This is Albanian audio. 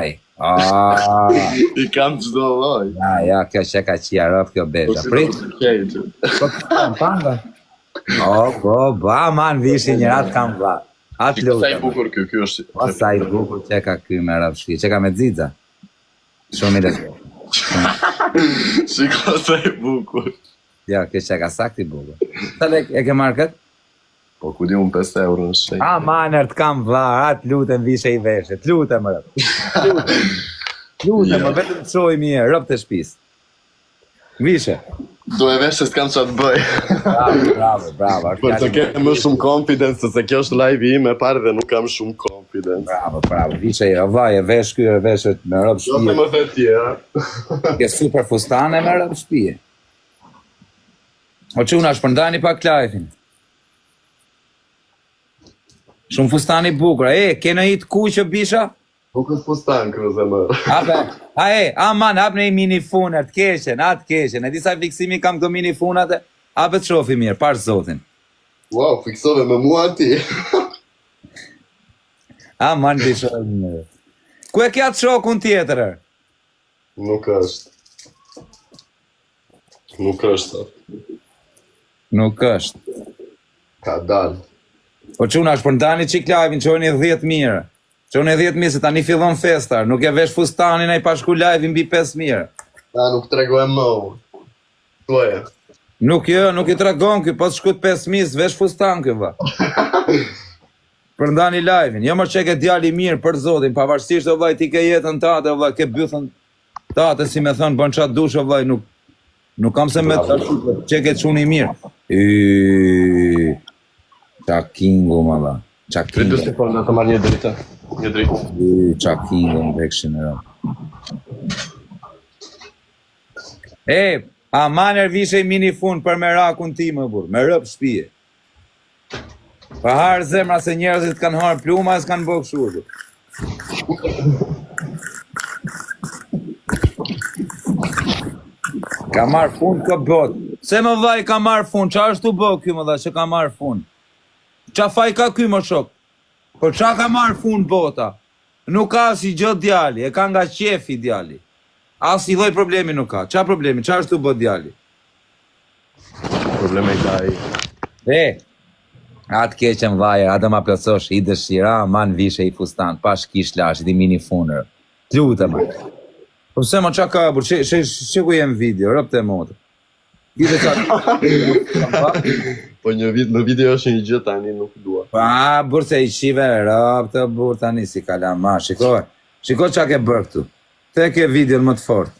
I kam çdo lloj. Ja, kjo që ka qia rëf, kjo bezha. Prit? Po, panga. Ba, man, vishi një ratë kam vla. Atë lutë. Sa i bukur ky është. Po, sa i bukur që ka ky me rëf shpi. Që ka me dzidza. Shumë i letë. Shiko sa i bukur. Ja, kjo që ka sakti bukur. Sa lek e ke marrë këtë? Po, ku di unë 5 euro në shek. Manër, të kam vla, atë lutëm vishe i veshe. Të lutëm, rëf. Lutëm, vetëm të shoj mirë, rëf të shpis. Vishe. Do e veshe s'kam qa të bëj. Bravo. Për të kemë më shumë confidence, se kjo është live i me parë dhe nuk kam shumë confidence. Bravo. Vishe, vaj, e vesh kjo, e veshet me rëf shpije. Do të më the tjera. Ke super fustane me rëf shpije. O që unë ashtë përndani pak lajfin. Shumë fustani bukra. Kena i të kuqë bisha? Nuk është fustan kërëze më. Man, hap në i mini funër, të keshen, atë keshen. E disa fiksimi kam këto mini funat e, apë të shofi mirë, parë zotin. Wow, fiksove me mua ti. Man, di shofi mirë. Ku e kja të shokun tjetërër? Nuk është. Ka dalë. Po që unë ashtë përndani qik lajvin, që unë e 10.000. Që unë e 10.000 se tani fillon festar, nuk e vesh fustanin a i pashku lajvin bi 5.000. Nuk tregojmë më u. Tuaje. Nuk i tregon kjo, pas shkut 5.000, vesh fustan kjo va. Përndani lajvin, jo mërë që ke djali mirë për zotin, pavarësisht o vaj ti ke jetën tate, o vaj ke bythën tate, si me thënë, bën qatë dush o vaj, nuk kam se me të që ke quni mirë. Qakingu, ma ba. Pritu si po në të marrë një dritë. Qakingu, më vekshin e rëmë. A maner vishe i mini fun për me rakun ti më burë, me rëpë shpije. Pa harë zemra se njerëzit kanë harë pluma e s'kanë bëgë shurë. Ka marë fun kë botë. Se më vaj ka marë fun, qa është të bëgë kjo më dha që ka marë fun? Qa faj ka kjo më shok? Po qa ka marë fun bota? Nuk ka si gjë djali, e ka nga qefi djali. As i dhoj problemi nuk ka. Qa problemi? Qa është të bë djali? Probleme i ka i. Atë keqen vajer, atë ma plësosh, i dëshira, man vishe i fustan, pash kish lash, i mini funër. T'lutë, man. Po se ma qa ka bur, që ku jem video, rëpë të motë. Po në video është një gjë tani, nuk dua. Pa, burë se i shive, rëpë të burë tani si kalama, shiko qa ke bërë këtu. Te ke video më të fort.